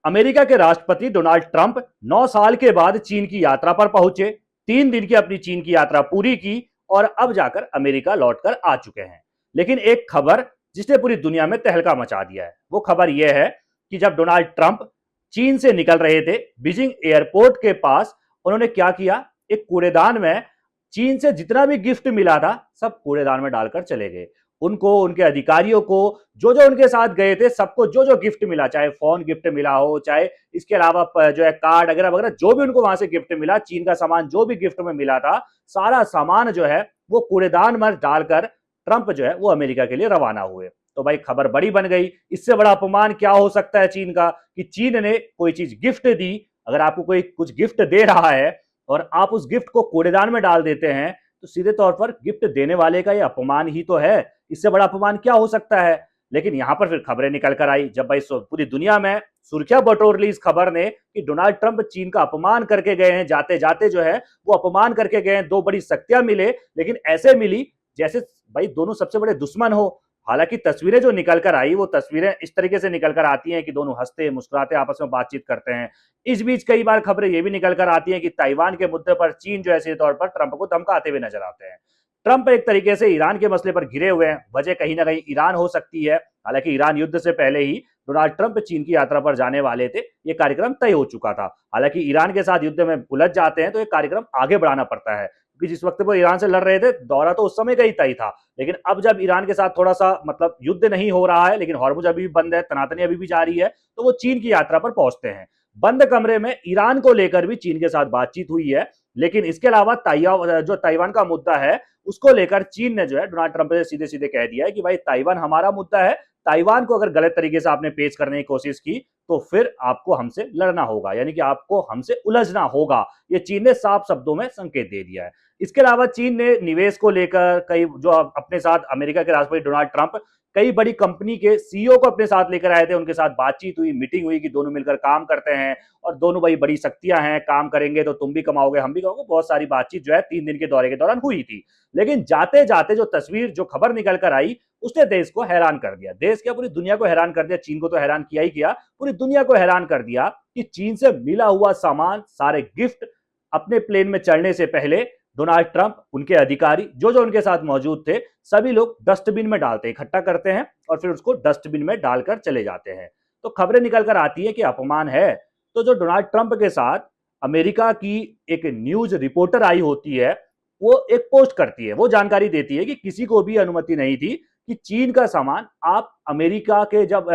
America के राष्ट्रपति Donald Trump 9 साल के बाद चीन की यात्रा पर पहुंचे। 3 दिन की अपनी चीन की यात्रा पूरी की और अब जाकर अमेरिका लौटकर आ चुके हैं। लेकिन एक खबर जिसने पूरी दुनिया में तहलका मचा दिया है, वो खबर यह है कि जब डोनाल्ड ट्रंप चीन से निकल रहे थे, बीजिंग एयरपोर्ट के पास उन्होंने क्या किया, एक कूड़ेदान में चीन से जितना भी गिफ्ट मिला था सब कूड़ेदान में डालकर चले गए। उनको, उनके अधिकारियों को, जो जो उनके साथ गए थे सबको जो जो गिफ्ट मिला, चाहे फोन गिफ्ट मिला हो, चाहे इसके अलावा जो है कार्ड वगैरह वगैरह, जो भी उनको वहां से गिफ्ट मिला, चीन का सामान जो भी गिफ्ट में मिला था, सारा सामान जो है वो कूड़ेदान में डालकर ट्रंप जो है वो अमेरिका के लिए रवाना हुए। तो भाई खबर बड़ी बन गई। इससे बड़ा अपमान क्या हो सकता है चीन का, कि चीन ने कोई चीज गिफ्ट दी। अगर आपको कोई कुछ गिफ्ट दे रहा है और आप उस गिफ्ट को कूड़ेदान में डाल देते हैं, तो सीधे तौर पर गिफ्ट देने वाले का यह अपमान ही तो है। इससे बड़ा अपमान क्या हो सकता है। लेकिन यहां पर फिर खबरें निकल कर आई, जब भाई पूरी दुनिया में सुर्खियां बटोर ली इस खबर ने कि डोनाल्ड ट्रंप चीन का अपमान करके गए हैं, जाते जाते जो है वो अपमान करके गए हैं। दो बड़ी शक्तियां मिले, लेकिन ऐसे मिली जैसे भाई दोनों सबसे बड़े दुश्मन हो। हालांकि तस्वीरें जो निकल कर आई, वो तस्वीरें इस तरीके से निकल कर आती हैं कि दोनों हंसते मुस्कुराते आपस में बातचीत करते हैं। इस बीच कई बार खबरें ये भी निकल कर आती हैं कि ताइवान के मुद्दे पर चीन जो है सीधे तौर पर ट्रंप को धमकाते हुए नजर आते हैं। ट्रंप एक तरीके से ईरान के मसले पर घिरे हुए हैं, वजह कहीं ना कहीं ईरान हो सकती है। हालांकि ईरान युद्ध से पहले ही डोनाल्ड ट्रंप चीन की यात्रा पर जाने वाले थे, ये कार्यक्रम तय हो चुका था। हालांकि ईरान के साथ युद्ध में उलझ जाते हैं तो ये कार्यक्रम आगे बढ़ाना पड़ता है, क्योंकि जिस वक्त वो ईरान से लड़ रहे थे दौरा तो उस समय का ही तय था। लेकिन अब जब ईरान के साथ थोड़ा सा मतलब युद्ध नहीं हो रहा है, लेकिन हॉर्मुज अभी भी बंद है, तनातनी अभी भी जारी है, तो वो चीन की यात्रा पर पहुंचते हैं। बंद कमरे में ईरान को लेकर भी चीन के साथ बातचीत हुई है। लेकिन इसके अलावा जो ताइवान का मुद्दा है, उसको लेकर चीन ने जो है डोनाल्ड ट्रंप से सीधे सीधे कह दिया है कि भाई ताइवान हमारा मुद्दा है, ताइवान को अगर गलत तरीके से आपने पेश करने की कोशिश की तो फिर आपको हमसे लड़ना होगा, यानी कि आपको हमसे उलझना होगा। ये चीन ने साफ शब्दों में संकेत दे दिया है। इसके अलावा चीन ने निवेश को लेकर कई जो अपने साथ अमेरिका के राष्ट्रपति डोनाल्ड ट्रंप कई बड़ी कंपनी के सीईओ को अपने साथ लेकर आए थे, उनके साथ बातचीत हुई, मीटिंग हुई कि दोनों मिलकर काम करते हैं और दोनों भाई बड़ी शक्तियां हैं, काम करेंगे तो तुम भी कमाओगे हम भी कमाओगे। बहुत सारी बातचीत जो है 3 दिन के दौरे के दौरान हुई थी। लेकिन जाते जाते जो तस्वीर, जो खबर निकल कर आई, उसने देश को हैरान कर दिया। देश क्या, पूरी दुनिया को हैरान कर दिया। चीन को तो हैरान किया ही किया, पूरी दुनिया को हैरान कर दिया कि चीन से मिला हुआ सामान, सारे गिफ्ट अपने प्लेन में चढ़ने से पहले डोनाल्ड ट्रंप, उनके अधिकारी जो जो उनके साथ मौजूद थे, सभी लोग डस्टबिन में डालते, इकट्ठा करते हैं और फिर उसको डस्टबिन में डालकर चले जाते हैं। तो खबरें निकल कर आती है कि अपमान है। तो जो डोनाल्ड ट्रंप के साथ अमेरिका की एक न्यूज रिपोर्टर आई होती है, वो एक पोस्ट करती है, वो जानकारी देती है कि किसी को भी अनुमति नहीं थी कि चीन का सामान आप अमेरिका के जब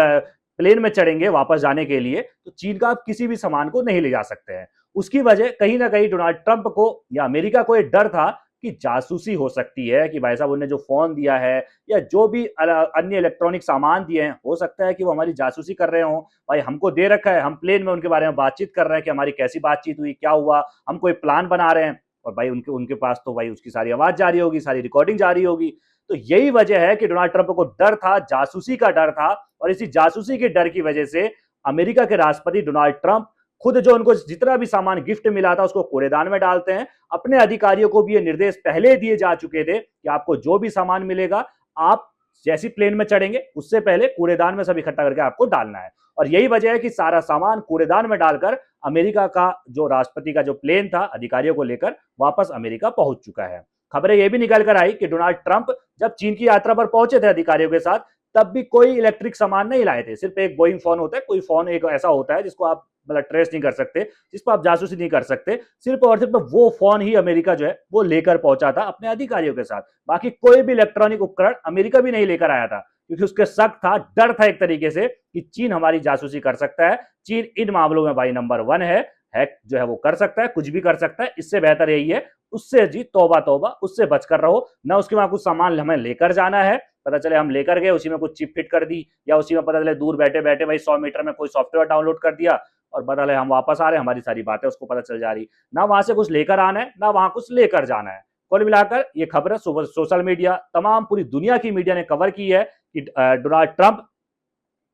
प्लेन में चढ़ेंगे वापस जाने के लिए, तो चीन का आप किसी भी सामान को नहीं ले जा सकते हैं। उसकी वजह कहीं ना कहीं डोनाल्ड ट्रंप को या अमेरिका को एक डर था कि जासूसी हो सकती है, कि भाई साहब उन्हें जो फोन दिया है या जो भी अन्य इलेक्ट्रॉनिक सामान दिए हैं, हो सकता है कि वो हमारी जासूसी कर रहे हो। भाई हमको दे रखा है, हम प्लेन में उनके बारे में बातचीत कर रहे हैं कि हमारी कैसी बातचीत हुई, क्या हुआ, हम कोई प्लान बना रहे हैं। और भाई उनके उनके पास तो भाई उसकी सारी आवाज जारी होगी, सारी रिकॉर्डिंग जारी होगी। तो यही वजह है कि डोनाल्ड ट्रंप को डर था, जासूसी का डर था। और इसी जासूसी के डर की वजह से अमेरिका के राष्ट्रपति डोनाल्ड ट्रंप खुद जो उनको जितना भी सामान गिफ्ट मिला था उसको कूड़ेदान में डालते हैं। अपने अधिकारियों को भी ये निर्देश पहले दिए जा चुके थे कि आपको जो भी सामान मिलेगा, आप जैसी प्लेन में चढ़ेंगे उससे पहले कूड़ेदान में सब इकट्ठा करके आपको डालना है। और यही वजह है कि सारा सामान कूड़ेदान में डालकर अमेरिका का जो राष्ट्रपति का जो प्लेन था अधिकारियों को लेकर वापस अमेरिका पहुंच चुका है। खबरें यह भी निकल कर आई कि डोनाल्ड ट्रंप जब चीन की यात्रा पर पहुंचे थे अधिकारियों के साथ, तब भी कोई इलेक्ट्रिक सामान नहीं लाए थे। सिर्फ एक बोइंग फोन होता है, कोई फोन एक ऐसा होता है जिसको आप मतलब ट्रेस नहीं कर सकते, जिस पर आप जासूसी नहीं कर सकते। सिर्फ और सिर्फ वो फोन ही अमेरिका जो है वो लेकर पहुंचा था अपने अधिकारियों के साथ। बाकी कोई भी इलेक्ट्रॉनिक उपकरण अमेरिका भी नहीं लेकर आया था, क्योंकि उसके शक था, डर था एक तरीके से कि चीन हमारी जासूसी कर सकता है। चीन इन मामलों में भाई नंबर 1 है, हैक जो है वो कर सकता है, कुछ भी कर सकता है। इससे बेहतर यही है उससे जी तौबा तौबा, उससे बचकर रहो ना। उसके वहां कुछ सामान हमें लेकर जाना है, पता चले हम लेकर गए उसी में कुछ चिप फिट कर दी, या उसी में पता चले दूर बैठे बैठे भाई 100 मीटर में कोई सॉफ्टवेयर डाउनलोड कर दिया और पता चले हम वापस आ रहे हैं, हमारी सारी बातें उसको पता चल जा रही। ना वहां से कुछ लेकर आना है, ना वहां कुछ लेकर जाना है। कुल मिलाकर ये खबर सोशल मीडिया, तमाम पूरी दुनिया की मीडिया ने कवर की है कि डोनाल्ड ट्रंप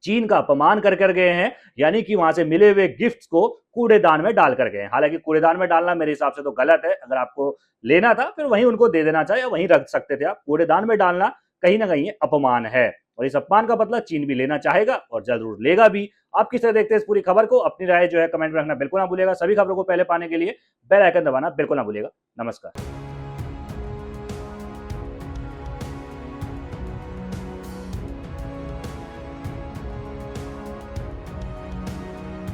चीन का अपमान कर कर गए हैं, यानी कि वहां से मिले हुए गिफ्ट्स को कूड़ेदान में डाल कर गए हैं। हालांकि कूड़ेदान में डालना मेरे हिसाब से तो गलत है, अगर आपको लेना था फिर वहीं उनको दे देना चाहिए, वहीं रख सकते थे आप। कूड़ेदान में डालना कहीं ना कहीं अपमान है और इस अपमान का बदला चीन भी लेना चाहेगा और जरूर लेगा भी। आप किस तरह देखते हैं इस पूरी खबर को? अपनी राय जो है कमेंट में रखना बिल्कुल ना भूलिएगा। सभी खबरों को पहले पाने के लिए बेल आइकन दबाना बिल्कुल ना भूलिएगा। नमस्कार।